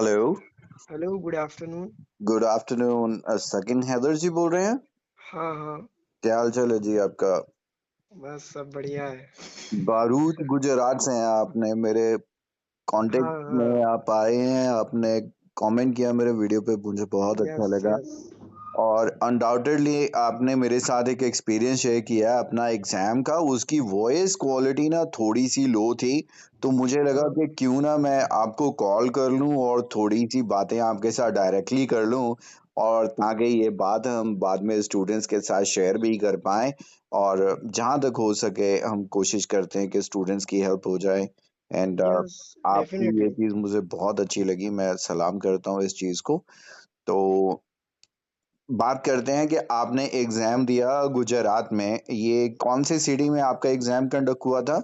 Hello, hello, good afternoon. Good afternoon. सकिन हैदर जी बोल रहे हैं? हाँ, हाँ, क्या हाल चाल है जी आपका? बस सब बढ़िया है। बारूद गुजरात से हैं आपने मेरे कांटेक्ट हाँ, में हाँ, आप आए हैं, आपने कमेंट किया मेरे वीडियो पे, मुझे बहुत अच्छा यस, लगा। यस। और अनडाउटेडली आपने मेरे साथ एक एक्सपीरियंस शेयर किया है अपना एग्जाम का। उसकी वॉइस क्वालिटी ना थोड़ी सी लो थी, तो मुझे लगा हाँ, कि क्यों ना मैं आपको कॉल कर लूं और थोड़ी सी बातें आपके साथ डायरेक्टली कर लूं, और ताकि ये बात हम बाद में स्टूडेंट्स के साथ शेयर भी कर पाएं। और जहां तक हो सके हम कोशिश करते हैं कि स्टूडेंट्स की हेल्प हो जाए। एंड यस, आपकी ये डेफिनेटली। चीज़ मुझे बहुत अच्छी लगी, मैं सलाम करता हूँ इस चीज़ को। तो बात करते हैं कि आपने एग्ज़ाम दिया गुजरात में, ये कौन सी सिटी में आपका एग्ज़ाम कंडक्ट हुआ था?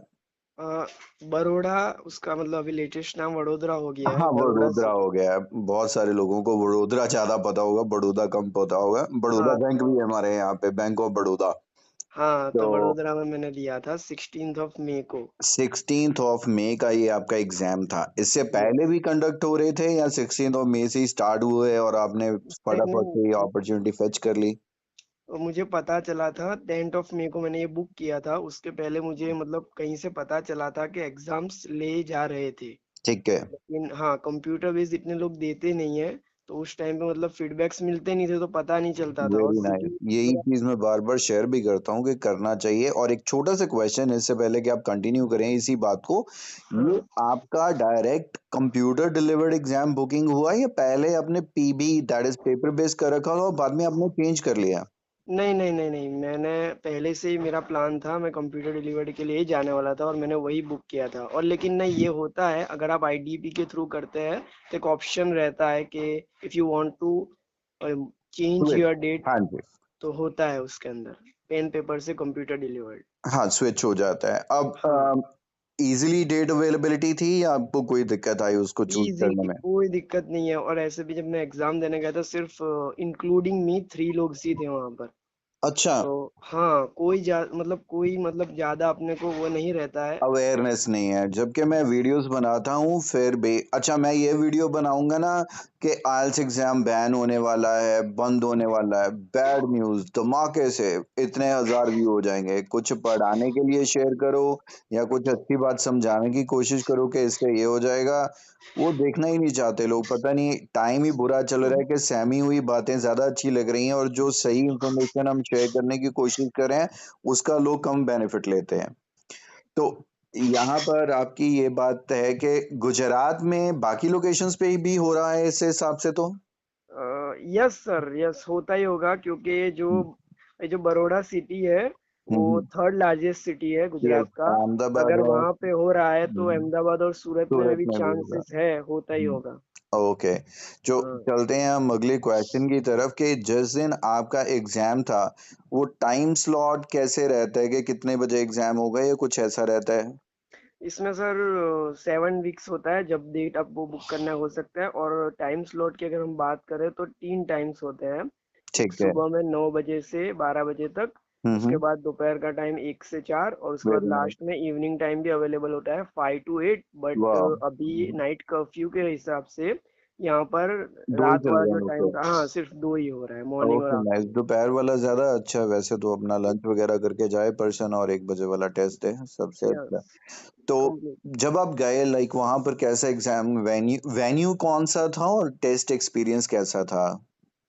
बड़ौदा उसका मतलब अभी लेटेस्ट नाम वडोदरा हो गया है, हाँ, बड़ौदा वडोदरा सिटी। हो गया है। बहुत सारे लोगों को वडोदरा ज़्यादा पता होगा, बड़ौदा कम पता होगा। बड़ौदा हाँ, बैंक भी तो है हमारे यहाँ पे, बैंक ऑफ बड़ौदा। हाँ, तो तो वडोदरा में मैंने दिया था 16th ऑफ मई को। 16th ऑफ मई का ये आपका एग्ज़ाम था। इससे पहले यस। भी कंडक्ट हो रहे थे या 16th ऑफ मई से ही स्टार्ट हुए और आपने नहीं, फटाफट से ये नहीं, अपॉर्च्युनिटी फेच कर ली? मुझे पता चला था 10th ऑफ मई को मैंने ये बुक किया था। उसके पहले मुझे मतलब कहीं से पता चला था कि एग्ज़ाम्स ले जा रहे थे। ठीक है। लेकिन हाँ, कंप्यूटर बेस्ड इतने लोग देते नहीं है, तो उस टाइम पे मतलब फीडबैक्स मिलते नहीं थे, तो पता नहीं चलता था। और वेरी नाइस। सिटी यही पूरा। चीज़ मैं बार-बार शेयर भी करता हूँ कि करना चाहिए। और एक छोटा-सा क्वेश्चन है इससे पहले कि आप कंटिन्यू करें इसी बात को, ये हाँ। आपका direct computer delivered exam booking हुआ या पहले आपने PB that is paper based कर रखा था और बाद में आपने चेंज कर लिया? नहीं, नहीं, नहीं, नहीं, मैंने पहले से ही मेरा प्लान था, मैं कंप्यूटर डिलीवरी के लिए ही जाने वाला था और मैंने वही बुक किया था। और लेकिन नहीं, ये होता है अगर आप आईडीपी के थ्रू करते हैं, तो एक ऑप्शन रहता है कि if you want to change switch. Your date, हाँ जी। तो होता है उसके अंदर, पेन पेपर से कंप्यूटर डिलीवर्ड। हाँ, स्विच हो जाता है। अब हाँ। ईज़िली डेट अवेलेबिलिटी थी या आपको कोई दिक्कत आई उसको चूज़ करने इजीली, में? कोई दिक्कत नहीं है। और ऐसे भी जब मैं एग्जाम देने गया था, सिर्फ इंक्लूडिंग मी 3 लोग ही थे वहां पर। अच्छा। तो हाँ, कोई मतलब ज्यादा अपने को वो नहीं रहता है। अवेयरनेस नहीं है, जबकि मैं वीडियोस बनाता हूँ फिर भी। अच्छा, मैं ये वीडियो बनाऊंगा ना कि आइल्स एग्जाम बैन होने वाला है, बंद होने वाला है, बैड न्यूज़ धमाके से इतने हजार व्यू हो जाएंगे। कुछ पढ़ाने के लिए शेयर करो या कुछ अच्छी बात समझाने की कोशिश करो कि इससे ये हो जाएगा, वो देखना ही नहीं चाहते लोग। पता नहीं टाइम ही बुरा चल रहा है कि सहमी हुई बातें ज्यादा अच्छी लग रही हैं और जो सही इंफॉर्मेशन हम शेयर करने की कोशिश कर रहे हैं उसका लोग कम बेनिफिट लेते हैं। तो यहाँ पर आपकी ये बात है कि गुजरात में बाकी लोकेशंस पे भी हो रहा है इस हिसाब से तो? यस सर, यस होता ही होगा, क्योंकि हुँ, ये जो बड़ौदा सिटी है, हुँ, वो हुँ। थर्ड लार्जेस्ट सिटी है यस, गुजरात का। अहमदाबाद अगर है। वहां पे हो रहा है तो हुँ, अहमदाबाद और सूरत में सूरत भी में भी होगा। चांसेस है, होता ही हुँ, होगा। ओके। जो हाँ। चलते हैं हम अगले क्वेश्चन की तरफ कि जिस दिन आपका एग्ज़ाम था, वो टाइम स्लॉट कैसे रहता है कि कितने बजे एग्ज़ाम होगा या कुछ ऐसा रहता है? इसमें सर 7 वीक्स होता है, जब डेट आपको बुक करना हो सकता है। और टाइम स्लॉट की अगर हम बात करें तो 3 टाइम्स होते हैं। एक ठीक है। सुबह में 9 बजे से 12 बजे तक। हुँ, उसके हुँ। बाद दोपहर का टाइम 1 से 4, और उसके बाद वेरी नाइस। लास्ट में इवनिंग टाइम भी अवेलेबल होता है 5 to 8। बट वाह! अभी हुँ, नाइट कर्फ्यू के हिसाब से यहाँ पर 2 ही रात चल वाला रहे जो हैं टाइम मतलब। था, हाँ, सिर्फ दो ही हो रहा है, मॉर्निंग और ओके नाइस। आफ्टरनून। दोपहर वाला ज़्यादा अच्छा है वैसे तो, अपना लंच वगैरह करके जाए पर्सन और 1 बजे वाला टेस्ट दे, सबसे अच्छा। यस, तो कंप्लीट। जब आप गए लाइक वहाँ पर कैसा एग्ज़ाम वेन्यू वेन्यू कौन-सा था और टेस्ट एक्सपीरियंस कैसा था?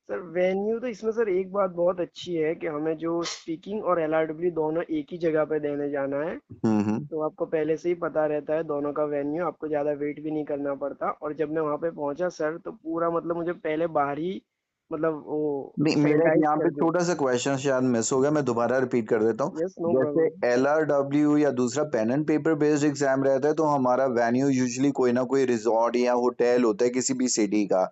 सर वेन्यू तो इसमें सर एक बात बहुत अच्छी है कि हमें जो स्पीकिंग और एलआरडब्ल्यू दोनों एक ही जगह पे देने जाना है। हुँ, हुँ। तो आपको पहले से ही पता रहता है दोनों का वेन्यू, आपको ज़्यादा वेट भी नहीं करना पड़ता। और जब मैं वहाँ पे पहुँचा सर, तो पूरा मतलब मुझे पहले बाहर ही मतलब वो नहीं, मेरा एक सैनिटाइज यहाँ पे करके। छोटा-सा क्वेश्चन शायद मिस हो गया, मैं दोबारा रिपीट कर देता हूँ। यस, नो जैसे प्रॉब्लम। एलआरडब्ल्यू या दूसरा pen and paper based exam रहता है, तो हमारा वेन्यू यूजुअली कोई ना कोई रिज़ॉर्ट या होटल होता है किसी भी सिटी का।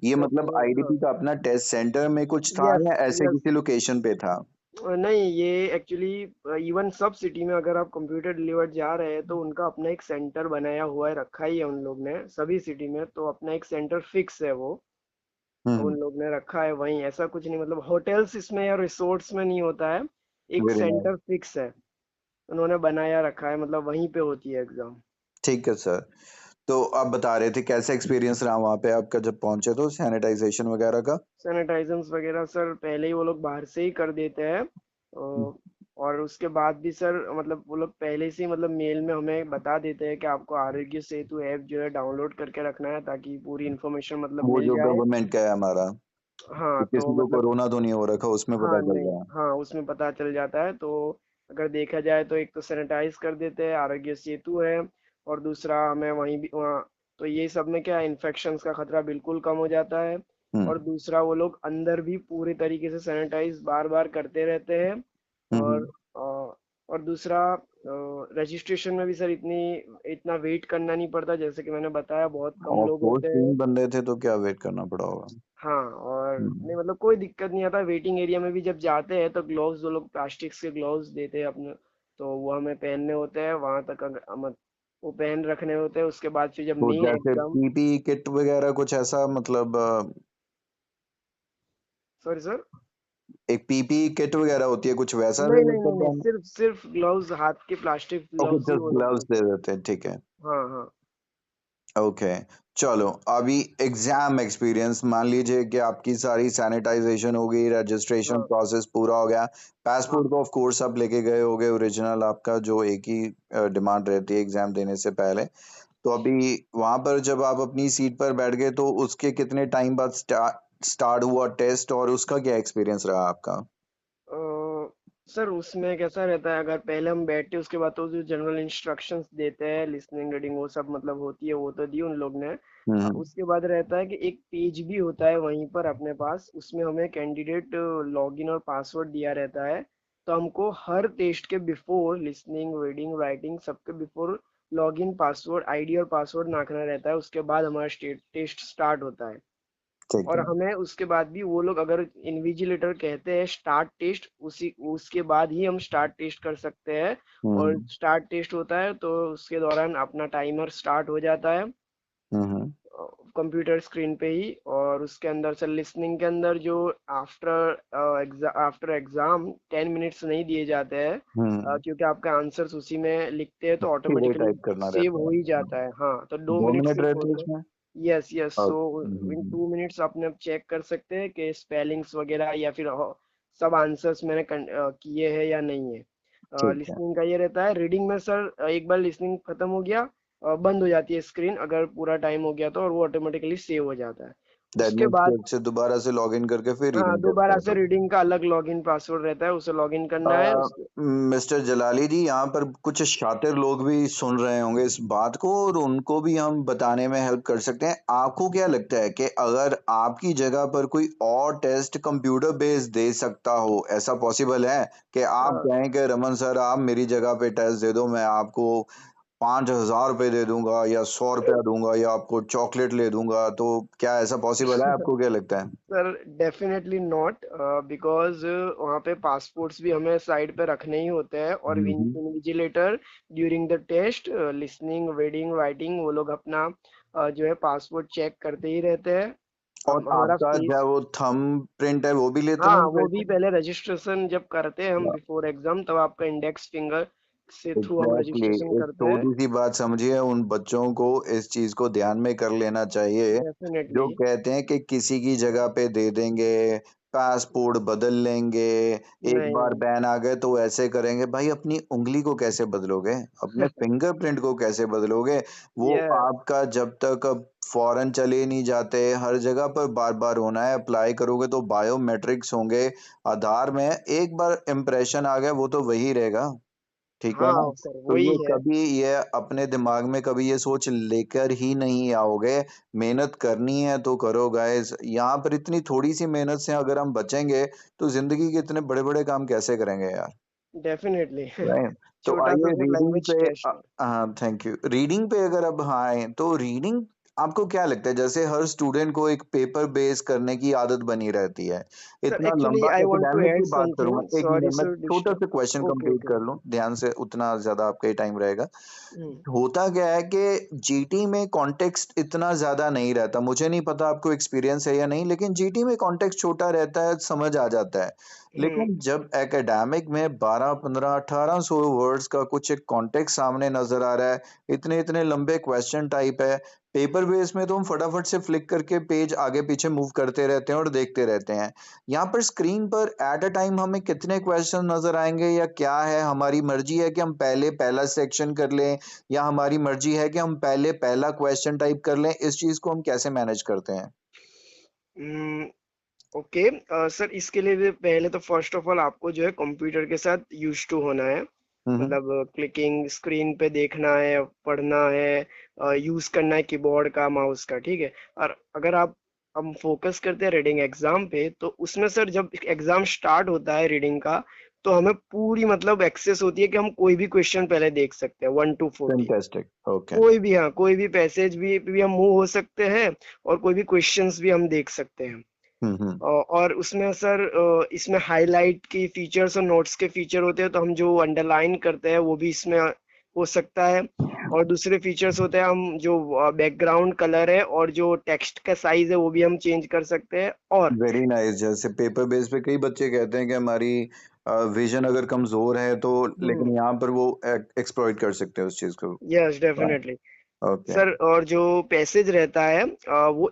ये मतलब ओके, हाँ। आईडीपी का अपना टेस्ट सेंटर में कुछ था यस, या ऐसे यस। किसी लोकेशन पे था? नहीं, ये एक्चुअली इवन सब सिटी में अगर आप कंप्यूटर डिलीवर्ड जा रहे हैं, तो उनका अपना एक सेंटर बनाया हुआ है, रखा ही है उन लोग ने सभी सिटी में। तो अपना एक सेंटर फिक्स है वो। हुँ, उन हुँ। लोग ने रखा है वहीं, ऐसा कुछ नहीं मतलब होटल्स इसमें या रिसोर्ट्स में नहीं होता है। एक वेरी नाइस। सेंटर फिक्स है, उन्होंने बनाया रखा है, मतलब वहीं पे होती है एग्जाम। ठीक है सर। तो आप बता रहे थे कैसा एक्सपीरियंस रहा वहाँ पे आपका जब पहुँचे तो सैनिटाइज़ेशन वगैरह का? सैनिटाइजर्स वगैरह सर पहले ही वो लोग बाहर से ही कर देते हैं। और उसके बाद भी सर मतलब वो लोग पहले से ही मतलब मेल में हमें बता देते हैं कि आपको आरोग्य सेतु ऐप जो है डाउनलोड करके रखना है ताकि पूरी इन्फॉर्मेशन मतलब वो मिल जो जाए। गवर्नमेंट का है हमारा, कि हाँ तो किसी को मतलब कोरोना तो नहीं हो रखा उसमें हाँ पता चल नहीं रहा है। हाँ उसमें पता चल जाता है। तो अगर देखा जाए तो एक तो सैनिटाइज कर देते हैं, आरोग्य सेतु है, और दूसरा हमें वहीं भी वहाँ तो ये सब में क्या इन्फेक्शंस का खतरा बिल्कुल कम हो जाता है। हुँ। और दूसरा वो लोग अंदर भी पूरे तरीके से सैनिटाइज बार बार करते रहते हैं। हुँ, और हुँ। और दूसरा रजिस्ट्रेशन में भी सर इतना वेट करना नहीं पड़ता, जैसे कि मैंने बताया बहुत कम ऑफ लोग कोर्स होते हैं। 3 बंदे थे तो क्या वेट करना पड़ा होगा। हाँ और नहीं हुँ। मतलब कोई दिक्कत नहीं आता। वेटिंग एरिया में भी जब जाते हैं तो ग्लोव्स वो लोग प्लास्टिक्स के ग्लोव्स देते हैं अपने, तो वो हमें पहनने होते हैं वहां तक। वो पहन रखने होते हैं। उसके बाद फिर जब तो मेन जैसे एग्जाम। पीपीई किट वगैरह कुछ ऐसा मतलब सॉरी सर। एक पीपीई किट वगैरह होती है कुछ वैसा नहीं ले नहीं लेते नहीं हैं नहीं, हम? सिर्फ सिर्फ ग्लव्स, हाथ के प्लास्टिक ओके ग्लव्स ही जस्ट वो लोग ग्लव्स देते दे हैं। देते हैं, ठीक है। हाँ हाँ ओके, चलो अभी एग्ज़ाम एक्सपीरियंस मान लीजिए कि आपकी सारी सैनिटाइज़ेशन हो गई, रजिस्ट्रेशन हाँ प्रोसेस पूरा हो गया, पासपोर्ट हाँ। तो ऑफ कोर्स आप लेके गए होंगे ओरिजिनल आपका जो एक ही डिमांड रहती है एग्ज़ाम देने से पहले। तो अभी वहाँ पर जब आप अपनी सीट पर बैठ गए तो उसके कितने टाइम बाद स्टार्ट हुआ टेस्ट और उसका क्या एक्सपीरियंस रहा आपका? अ, सर उसमें कैसा रहता है, अगर पहले हम बैठते उसके बाद तो जो जनरल इंस्ट्रक्शंस देते हैं, लिसनिंग रीडिंग वो सब मतलब होती है, वो तो दी उन लोग ने। हुँ, हुँ। उसके बाद रहता है कि एक पेज भी होता है वहीं पर अपने पास, उसमें हमें कैंडिडेट लॉगिन और पासवर्ड दिया रहता है। तो हमको हर टेस्ट के बिफोर, लिसनिंग रीडिंग राइटिंग सबके बिफोर लॉगिन पासवर्ड आईडी और पासवर्ड नाखना रहता है। उसके बाद हमारा टेस्ट स्टार्ट होता है। ठीक और है। हमें उसके बाद भी वो लोग अगर इन्विजिलेटर कहते हैं स्टार्ट टेस्ट, उसी उसके बाद ही हम स्टार्ट टेस्ट कर सकते हैं। हुँ, और हुँ। स्टार्ट टेस्ट होता है तो उसके दौरान अपना टाइमर स्टार्ट हो जाता है हुँ, हुँ। कंप्यूटर स्क्रीन पे ही। और उसके अंदर से लिसनिंग के अंदर जो आफ्टर एग्जाम 10 मिनट्स नहीं दिए जाते हैं, हुँ। क्योंकि आपका आंसर्स उसी में लिखते हैं तो सीधे ऑटोमेटिकली टाइप करना सेव रहता हो है। ही हुँ। जाता है। हाँ तो 2 मिनट 2 मिनट सिर्फ रहते हैं होते हैं। इसमें? यस यस, सो हुँ, हुँ, इन हुँ। 2 मिनट्स अपने चेक कर सकते हैं कि स्पेलिंग्स वगैरह या फिर सब आंसर्स मैंने किए हैं या नहीं है। ठीक है। लिसनिंग का ये रहता है। रीडिंग में सर एक बार लिसनिंग खत्म हो गया, बंद हो जाती है स्क्रीन अगर पूरा टाइम हो गया तो, और वो ऑटोमेटिकली सेव हो जाता है। दैट उसके मीन्स बाद फिर से दोबारा से लॉगिन करके फिर हाँ रीडिंग टेस्ट दोबारा कर से दो। रीडिंग का अलग लॉगिन पासवर्ड रहता है, उसे लॉगिन करना है उसके। मिस्टर जलाली जी यहाँ पर कुछ शातिर लोग भी सुन रहे होंगे इस बात को और उनको भी हम बताने में हेल्प कर सकते हैं। आपको क्या लगता है कि अगर आपकी जगह पर कोई और टेस्ट कंप्यूटर बेस्ड दे सकता हो, ऐसा पॉसिबल है कि आप हाँ कहें कि रमन सर आप मेरी जगह पे टेस्ट दे दो, मैं आपको 5,000 रुपए दे दूंगा या 100 रुपया दूंगा या आपको चॉकलेट ले दूंगा, तो क्या ऐसा पॉसिबल है? आपको क्या लगता है? सर डेफिनेटली नॉट, बिकॉज वहाँ पे पासपोर्ट्स भी हमें साइड पे रखने ही होते हैं। और hmm. Invigilator during the test listening reading writing वो लोग अपना जो है पासपोर्ट चेक करते ही रहते हैं। और हमारा आपका फेस। जो वो थंब प्रिंट है वो भी लेते हाँ हैं वो भी वैसे? पहले रजिस्ट्रेशन जब करते हैं हम बिफोर एग्जाम, तब आपका इंडेक्स फिंगर से थ्रू हम एग्जैक्टली रजिस्ट्रेशन एक करते हैं। छोटी सी बात समझिए उन बच्चों को इस चीज को ध्यान में कर लेना चाहिए जो डेफिनेटली। कहते हैं कि किसी की जगह पे दे देंगे पासपोर्ट बदल लेंगे एक नहीं बार नहीं। बैन आ गए तो ऐसे करेंगे भाई अपनी उंगली को कैसे बदलोगे अपने फिंगरप्रिंट को कैसे बदलोगे वो ये आपका जब तक अब फॉरेन चले नहीं जाते हर जगह पर बार बार होना है अप्लाई करोगे तो बायोमेट्रिक्स होंगे आधार में एक बार इम्प्रेशन आ गया वो तो वही रहेगा ठीक है ना? हाँ सर तो वही ये है। कभी ये अपने दिमाग में कभी ये सोच लेकर ही नहीं आओगे, मेहनत करनी है तो करो गाइज़, यहाँ पर इतनी थोड़ी-सी मेहनत से अगर हम बचेंगे, तो ज़िंदगी के इतने बड़े-बड़े काम कैसे करेंगे यार? डेफिनेटली। राइट? तो छोटा सा आइए सर रीडिंग लैंग्वेज पे टेस्ट। हाँ, थैंक यू। रीडिंग पे अगर अब हाँ आएँ, तो रीडिंग आपको क्या लगता है जैसे हर स्टूडेंट को एक पेपर बेस करने की आदत बनी रहती है। सर इतना एक्चुअली लंबा I want to academic add की बात करूँगा, समथिंग, 1 सॉरी मिनट मैं सर छोटा डिस्टर्ब। सा क्वेश्चन ओके कंप्लीट ओके। कर लूँ, ध्यान से उतना ज़्यादा आपका ही टाइम रहेगा। हम्म। होता क्या है कि जीटी में कॉन्टेक्स्ट इतना ज़्यादा नहीं रहता। मुझे नहीं पता आपको एक्सपीरियंस है या नहीं, लेकिन जीटी में कॉन्टेक्स्ट छोटा रहता है, समझ आ जाता है। लेकिन जब एकेडमिक में 12, 15, 1800 वर्ड्स का कुछ एक कॉन्टेक्स्ट सामने नज़र आ रहा है, इतने-इतने लंबे क्वेश्चन टाइप है, पेपर बेस में तो हम फटाफट से फ्लिक करके पेज आगे-पीछे मूव करते रहते हैं और देखते रहते हैं। यहाँ पर स्क्रीन पर एट अ टाइम हमें कितने क्वेश्चन नज़र आएँगे या क्या है? हमारी मर्ज़ी है कि हम पहले पहला सेक्शन कर लें या हमारी मर्ज़ी है कि हम पहले पहला क्वेश्चन टाइप कर लें? इस चीज़ को हम कैसे मैनेज करते हैं? हम्म, ओके। सर इसके लिए भी पहले तो फर्स्ट ऑफ ऑल आपको जो है कंप्यूटर के साथ यूज टू होना है। हुँ, हुँ। मतलब क्लिकिंग स्क्रीन पे देखना है, पढ़ना है, यूज करना है कीबोर्ड का, माउस का, ठीक है। और अगर आप हम फोकस करते हैं रीडिंग एग्जाम पे, तो उसमें सर जब एग्जाम स्टार्ट होता है रीडिंग का, तो हमें पूरी मतलब एक्सेस होती है कि हम कोई भी क्वेश्चन पहले देख सकते हैं 1 to 40। Fantastic, okay. कोई भी, हाँ, कोई भी पैसेज भी हम मूव हो सकते हैं, और कोई भी क्वेश्चंस भी हम देख सकते हैं। हुँ, हुँ। और उसमें सर इसमें हाईलाइट की फीचर्स और नोट्स के फीचर होते हैं, तो हम जो अंडरलाइन करते हैं वो भी इसमें हो सकता है। और दूसरे फीचर्स होते हैं, हम जो बैकग्राउंड कलर है और जो टेक्स्ट का साइज है वो भी हम चेंज कर सकते हैं। और वेरी नाइस जैसे पेपर बेस पे कई बच्चे कहते हैं कि हमारी विजन अगर कमजोर है तो लेकिन यहाँ पर वो एक्सप्लॉइट कर सकते हैं उस चीज को। Yes definitely okay. सर। और जो पैसेज रहता है वो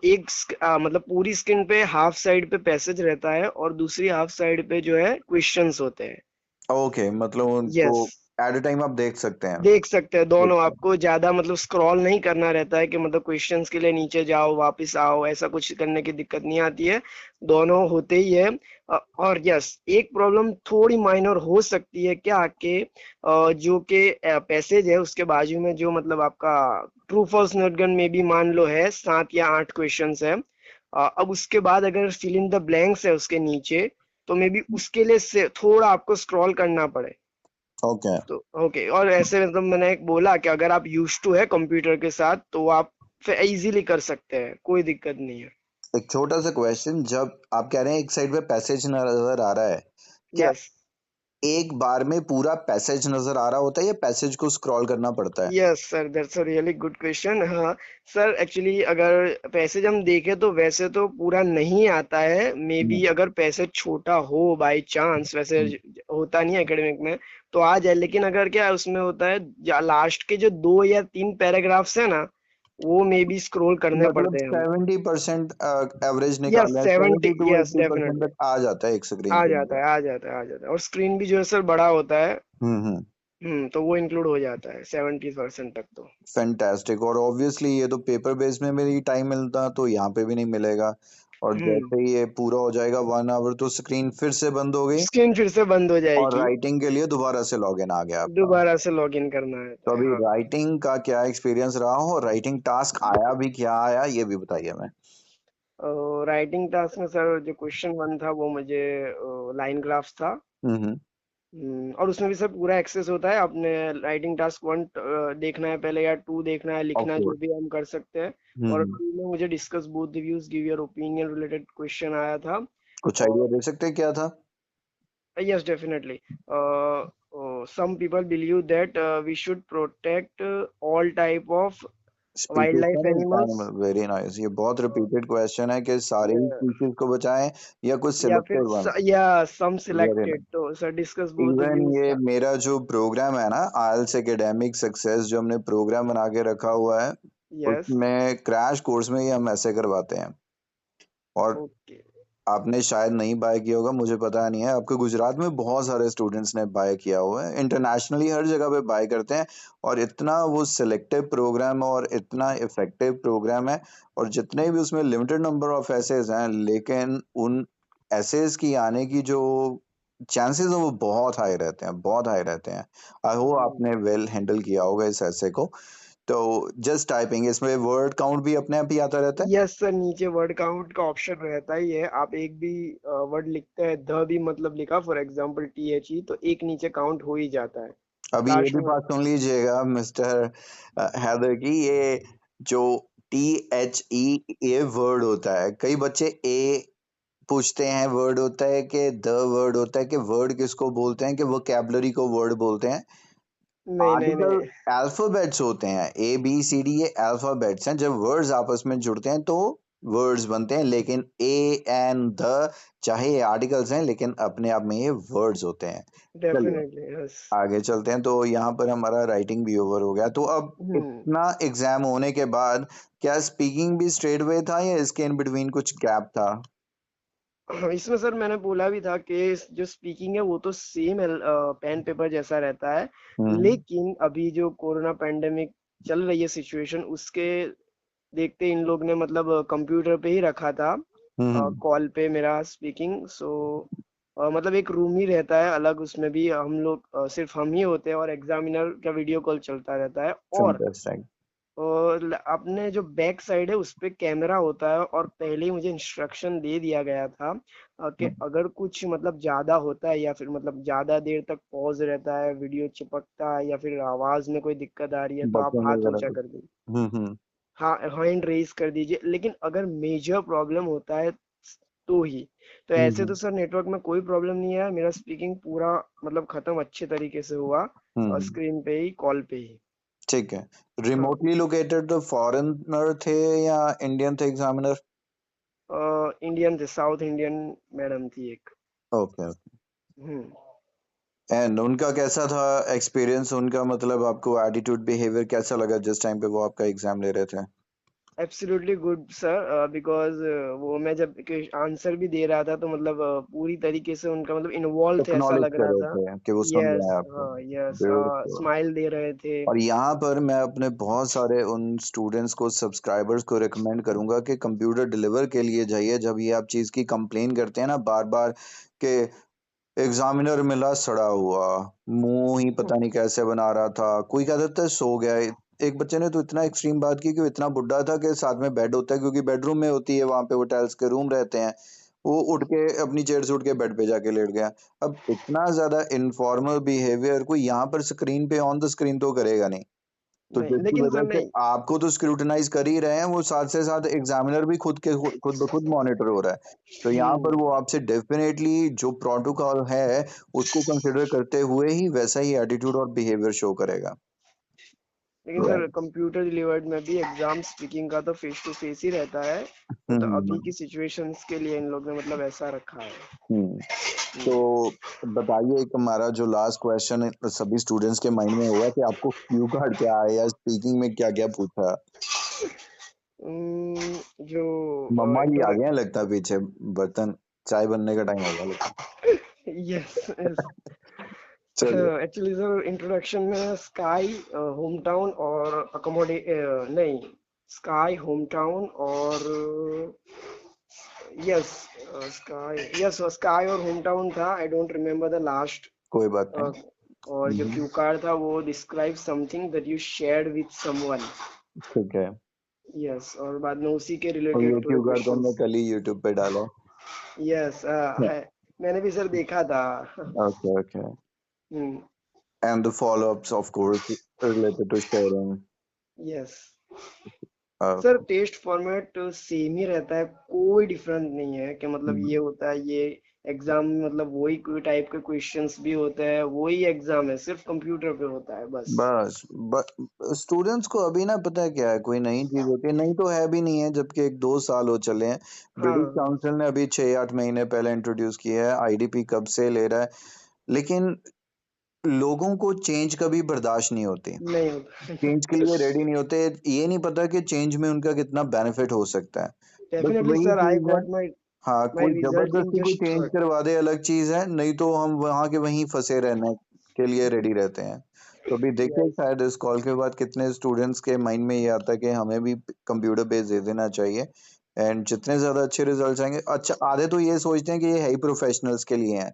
मतलब पूरी स्क्रीन पे हाफ साइड पे पैसेज रहता है, और दूसरी हाफ साइड पे जो है क्वेश्चंस होते हैं। ओके मतलब उनको यस, एट अ टाइम आप देख सकते हैं। देख सकते हैं दोनों। ठीक है। आपको ज्यादा मतलब स्क्रॉल नहीं करना रहता है कि मतलब क्वेश्चंस के लिए नीचे जाओ वापस आओ, ऐसा कुछ करने की दिक्कत नहीं आती है। दोनों होते ही है। और यस, एक प्रॉब्लम थोड़ी माइनर हो सकती है क्या कि जो कि पैसेज है उसके बाजू में जो मतलब आपका ट्रू फॉल्स नोट गन में भी मान लो है 7 या 8 क्वेश्चंस है। अब उसके बाद अगर फिल इन द ब्लैंक्स है उसके नीचे, तो मे बी उसके लिए से थोड़ा आपको स्क्रॉल करना पड़े। ओके। तो ओके, और ऐसे मतलब मैंने एक बोला कि अगर आप यूज टू है कंप्यूटर के साथ, तो आप फिर इजीली कर सकते हैं, कोई दिक्कत नहीं है। एक छोटा सा क्वेश्चन जब आप कह रहे हैं एक साइड पे पैसेज नजर आ रहा है क्या यस, एक बार में पूरा पैसेज नजर आ रहा होता है या पैसेज को स्क्रॉल करना पड़ता है? Yes sir, that's a really good question. हाँ सर, एक्चुअली अगर पैसेज हम देखें तो वैसे तो पूरा नहीं आता है, मे हम्म, बी अगर पैसेज छोटा हो बाय चांस, वैसे हम्म। होता नहीं है एकेडमिक में, तो आ जाए। लेकिन अगर क्या है, उसमें होता है लास्ट के जो 2 या 3 पैराग्राफ्स है ना, वो मे बी स्क्रॉल करने मतलब पड़ते हैं हमें। 70% एवरेज यस निकालना है 70, 70 टू यस 80% डेफिनेटली तक आ जाता है एक स्क्रीन आ के जाता अंदर। है, आ जाता है, आ जाता है। और स्क्रीन भी जो है सर बड़ा होता है। हम्म। तो वो इंक्लूड हो जाता है 70% तक तो। फैंटास्टिक और ऑब्वियसली ये तो पेपर बेस में भी टाइम मिलता तो यहाँ पे भी नहीं मिलेगा और हम्म जैसे ही ये पूरा हो जाएगा 1 आवर तो स्क्रीन फिर से बंद हो गई स्क्रीन फिर से बंद हो और जाएगी, राइटिंग के लिए दोबारा से लॉगिन आ गया आपका। दोबारा से लॉगिन करना है तो अभी हाँ। राइटिंग का क्या एक्सपीरियंस रहा हो राइटिंग टास्क आया भी क्या आया ये भी बताइए हमें। राइटिंग टास्क में सर जो क्वेश्चन 1 था वो मुझे लाइन ग्राफ्स था। हम्म। और उसमें भी सर पूरा एक्सेस होता है। आपने राइटिंग टास्क 1 देखना है पहले, या 2 देखना है, ऑफ लिखना है, जो कोर्स। भी हम कर सकते हैं। और हम्म। 2 में मुझे discuss both the views, give your opinion related question आया था। कुछ और आइडिया दे सकते हैं क्या था? yes, definitely. Some people believe that we should protect all type of species wildlife animal animals. Very nice ये बहुत Uh, रिपीटेड क्वेश्चन है कि सारे ही yeah, स्पीशीज को बचाएं या कुछ या फिर सिलेक्टेड वन। या some वेरी selected, तो sir discuss both the even views ये था। मेरा जो प्रोग्राम है ना आईएलटीएस एकेडमिक सक्सेस जो हमने प्रोग्राम बना के रखा हुआ है यस, उसमें क्रैश कोर्स में ही हम ऐसे करवाते हैं और ओके। आपने शायद नहीं बाय किया होगा मुझे पता नहीं है आपके गुजरात में बहुत सारे स्टूडेंट्स ने बाय किया हुआ है इंटरनेशनली हर जगह पे बाय करते हैं और इतना वो सिलेक्टिव प्रोग्राम और इतना इफेक्टिव प्रोग्राम है और जितने भी उसमें लिमिटेड नंबर ऑफ एसेज हैं लेकिन उन एसेज की आने की जो चांसेस है वो बहुत हाई रहते हैं बहुत हाई रहते हैं। आई होप आपने वेल हैंडल किया होगा इस ऐसे को। तो जस्ट टाइपिंग इसमें वर्ड काउंट भी अपने आप ही आता रहता है। यस सर, नीचे वर्ड काउंट का ऑप्शन रहता ही है। आप एक भी वर्ड लिखते हैं, द भी मतलब लिखा, फॉर एग्जांपल THE, तो एक नीचे काउंट हो ही जाता है अभी ये लास्ट भी में। बात सुन लीजिएगा मिस्टर हैदर की ये जो THE ये वर्ड होता है कई बच्चे ए पूछते हैं वर्ड होता है कि द वर्ड होता है कि वर्ड किसको बोलते हैं कि वोकैबुलरी को वर्ड बोलते हैं। नहीं नहीं आर्टिकल नहीं। अल्फाबेट्स होते हैं ABCD ये अल्फाबेट्स हैं जब वर्ड्स आपस में जुड़ते हैं तो वर्ड्स बनते हैं, लेकिन ए एंड द चाहे ये आर्टिकल्स हैं लेकिन अपने आप में ये वर्ड्स होते हैं। चलिए डेफिनेटली यस। आगे चलते हैं। तो यहाँ पर हमारा राइटिंग भी ओवर हो गया। तो अब हम्म। इतना एग्जाम होने के बाद क्या स्पीकिंग भी स्ट्रेट वे था या इसके इन बिटवीन कुछ गैप था? हाँ, इसमें सर मैंने बोला भी था कि जो स्पीकिंग है वो तो सेम पेन पेपर जैसा रहता है, हम्म लेकिन अभी जो कोरोना पैंडेमिक चल रही है सिचुएशन, उसके देखते इन लोग ने मतलब कंप्यूटर पे ही रखा था, हम्म कॉल पे मेरा स्पीकिंग। सो मतलब एक रूम ही रहता है अलग, उसमें भी हम लोग सिर्फ हम ही होते हैं और एग्जामिनर का वीडियो कॉल चलता रहता है। फैंटास्टिक। और अपने जो बैक साइड है उस पे कैमरा होता है, और पहले ही मुझे इंस्ट्रक्शन दे दिया गया था कि अगर कुछ मतलब ज्यादा होता है या फिर मतलब ज्यादा देर तक पॉज रहता है, वीडियो चिपकता है या फिर आवाज में कोई दिक्कत आ रही है, तो आप बटन हाथ वगैरह ऊंचा कुछ। कर दीजिए। हम्म। हाँ, हैंड रेज कर दीजिए, लेकिन अगर मेजर प्रॉब्लम होता है तो ही। तो ऐसे तो हम्म सर नेटवर्क में कोई प्रॉब्लम नहीं है, मेरा स्पीकिंग पूरा मतलब खत्म अच्छे तरीके से हुआ, हम्म। स्क्रीन पे ही, कॉल पे ही। ठीक है। हाँ, रिमोटली लोकेटेड तो फॉरेनर थे या इंडियन थे एग्जामिनर? इंडियन थे, साउथ इंडियन मैडम थी एक। ओके। हम्म। एंड उनका कैसा था एक्सपीरियंस? उनका मतलब आपको एटीट्यूड बिहेवियर कैसा लगा जिस टाइम पे वो आपका एग्जाम ले रहे थे? एब्सोल्युटली गुड सर, बिकॉज वो मैं जब आंसर भी दे रहा था तो मतलब पूरी तरीके से उनका मतलब इन्वॉल्व थे, ऐसा एक्नॉलेज लग कर रहा रहे था। थे कि वो सुन रहे यस, हैं आपको। हाँ, यस, ब्यूटीफुल। स्माइल दे रहे थे। और यहाँ पर मैं अपने बहुत सारे उन स्टूडेंट्स को, सब्सक्राइबर्स को रिकमेंड करूंगा कि कंप्यूटर डिलीवर के लिए जाइए। जब ये आप चीज़ की कंप्लेन करते हैं ना बार बार कि एग्जामिनर मिला सड़ा हुआ, मुंह ही पता नहीं कैसे बना रहा था, कोई कह देता है सो गया। एक बच्चे ने तो इतना एक्सट्रीम बात की कि वो इतना बुड्ढा था कि साथ में बेड होता है, क्योंकि बेडरूम में होती है, वहां पे होटल्स के रूम रहते हैं। वो उठ के अपनी चेयर से उठ के बेड पे जाके लेट गया। अब इतना ज्यादा इनफॉर्मल बिहेवियर कोई यहाँ पर स्क्रीन पे ऑन द स्क्रीन तो करेगा नहीं। तो नहीं, जिसकी लेकिन सर वजह से नहीं। आपको तो स्क्रूटिनाइज कर ही रहे हैं, वो साथ से साथ एग्जामिनर भी खुद ब खुद मॉनिटर हो रहा है। तो यहाँ पर वो हम्म। आपसे डेफिनेटली जो प्रोटोकॉल है उसको कंसिडर करते हुए ही वैसा ही एटीट्यूड और बिहेवियर शो करेगा। लेकिन सर कंप्यूटर डिलीवर्ड में भी एग्जाम स्पीकिंग का तो फेस टू फेस ही रहता है, वो तो अभी हम्म की सिचुएशंस के लिए इन लोग ने मतलब ऐसा रखा है। हम्म। तो हम्म। बताइए, एक हमारा जो लास्ट क्वेश्चन सभी स्टूडेंट्स के माइंड में होगा कि आपको क्यू कार्ड क्या है या स्पीकिंग में क्या क्या पूछा? जो मम्मा जी आ इंट्रोड गए हैं लगता है पीछे, बर्तन चाय बनने का टाइम होगा लगता यस, यस। है। चलिए। एक्चुअली सर इंट्रोडक्शन में स्काई, होम टाउन और नहीं, स्काई, होम टाउन और यस, स्काई और होम टाउन था। I don't remember the last. कोई बात नहीं। और जो हम्म, क्यू कार्ड था वो describe something that you shared with someone. ठीक है। यस, और बाद में उसी के और रिलेटेड ये थोड़े क्यू कार्ड तो हमने क्वेश्चंस। कल ही यूट्यूब पे डाला यस, है। है, मैंने भी सर देखा था। Okay okay. Hmm. And the follow-ups of course related to sharing. Yes sir, test format same ही रहता है, कोई डिफरेंस नहीं है कि मतलब ये होता है ये एग्जाम में, मतलब वही कोई टाइप के क्वेश्चंस भी होते हैं, वही एग्जाम है, सिर्फ कंप्यूटर पे होता है बस। बस स्टूडेंट्स को अभी ना पता है क्या है, कोई नई चीज होती है, नई तो है भी नहीं है, जबकि 1-2 साल हो चले हैं। हाँ, ब्रिटिश हाँ। काउंसिल ने अभी 6-8 महीने पहले इंट्रोड्यूस किया है, आईडीपी कब से ले रहा है। लेकिन लोगों को चेंज कभी बर्दाश्त नहीं होती, नहीं होता। चेंज के लिए रेडी नहीं होते। ये नहीं पता कि चेंज में उनका कितना बेनिफिट हो सकता है। बस डेफिनेटली वही सर, आई चीज है। गॉट माई हाँ, माई कोई रिजल्ट इन जबरदस्ती कोई जस्ट चेंज थर्ड। करवा दे अलग चीज है, नहीं तो हम वहां के वहीं फंसे रहने के लिए रेडी रहते हैं। तो अभी देखिए यस। शायद इस कॉल के बाद कितने स्टूडेंट्स के माइंड में ये आता है कि हमें भी कंप्यूटर बेस दे देना चाहिए। एंड जितने ज्यादा अच्छे रिजल्ट्स आएंगे, अच्छा आधे तो ये सोचते हैं कि ये है ही प्रोफेशनल्स के लिए है,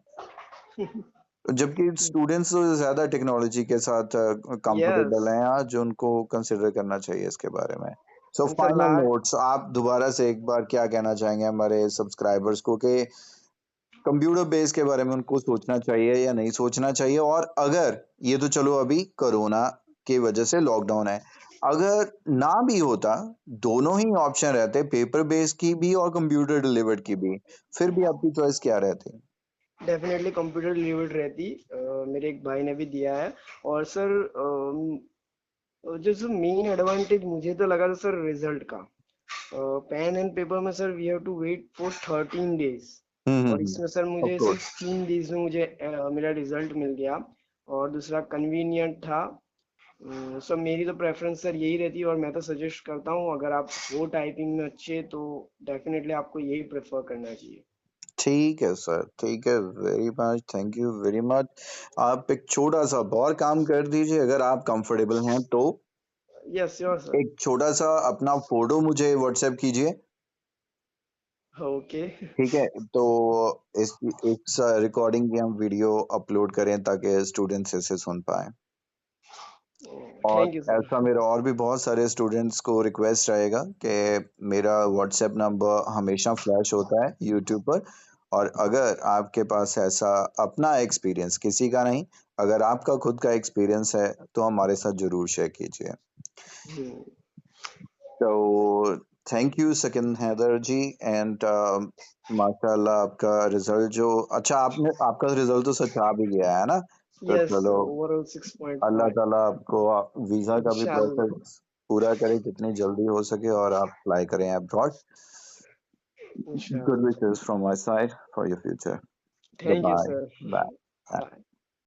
जबकि स्टूडेंट्स ज्यादा टेक्नोलॉजी के साथ यस। कंफर्टेबल हैं आज, उनको कंसिडर करना चाहिए इसके बारे में। So and sir final last. Notes आप दोबारा से एक बार क्या कहना चाहेंगे हमारे सब्सक्राइबर्स को कि कंप्यूटर बेस के बारे में उनको सोचना चाहिए या नहीं सोचना चाहिए? और अगर ये तो चलो अभी कोरोना की वजह से लॉकडाउन है, अगर ना भी होता, दोनों ही ऑप्शन रहते, पेपर बेस की भी और कंप्यूटर डिलीवर्ड की भी, फिर भी आपकी चॉइस क्या रहती? डेफिनेटली कंप्यूटर डिलीवर्ड रहती, मेरे एक भाई ने भी दिया है। और सर जो मेन एडवांटेज मुझे तो लगा था सर रिजल्ट का, पेन एंड पेपर में sir we have to wait for 13 days, और इसमें सर ऑफ मुझे कोर्स। सिर्फ 3 डेज में मुझे मेरा रिजल्ट मिल गया। और दूसरा कन्वीनियंट था। सर मेरी तो प्रेफरेंस सर यही रहती है, और मैं तो सजेस्ट करता हूँ अगर आप हो टाइपिंग में अच्छे तो डेफिनेटली आपको यही प्रेफर करना चाहिए। ठीक है सर, ठीक है, very much, thank you very much. आप एक छोटा-सा और काम कर दीजिए अगर आप कंफर्टेबल हैं तो, यस श्योर सर। एक छोटा-सा अपना फ़ोटो मुझे व्हाट्सएप कीजिए, ओके। ठीक है? तो इसकी एक रिकॉर्डिंग की हम वीडियो अपलोड करें ताकि स्टूडेंट्स इसे सुन पाएँ। और थैंक यू सर। ऐसा मेरा और भी बहुत सारे स्टूडेंट्स को रिक्वेस्ट रहेगा कि मेरा व्हाट्सएप नंबर हमेशा फ्लैश होता है यूट्यूब पर, और अगर आपके पास ऐसा अपना एक्सपीरियंस, किसी का नहीं, अगर आपका खुद का एक्सपीरियंस है तो हमारे साथ ज़रूर शेयर कीजिए। हम्म, तो thank you second Haider ji, and माशाल्लाह आपका रिजल्ट जो अच्छा, आपने आपका रिजल्ट तो सच आ भी गया है ना? तो यस चलो, ओवरऑल अल्लाह 6.5। ताला आपको वीज़ा का भी इंशाल्लाह। प्रोसेस पूरा करे जितनी जल्दी हो सके और आप अप्लाई करें अब्रॉड। Good इंशाल्लाह। wishes from my side for your future. Thank you Goodbye. Sir. Bye. Bye.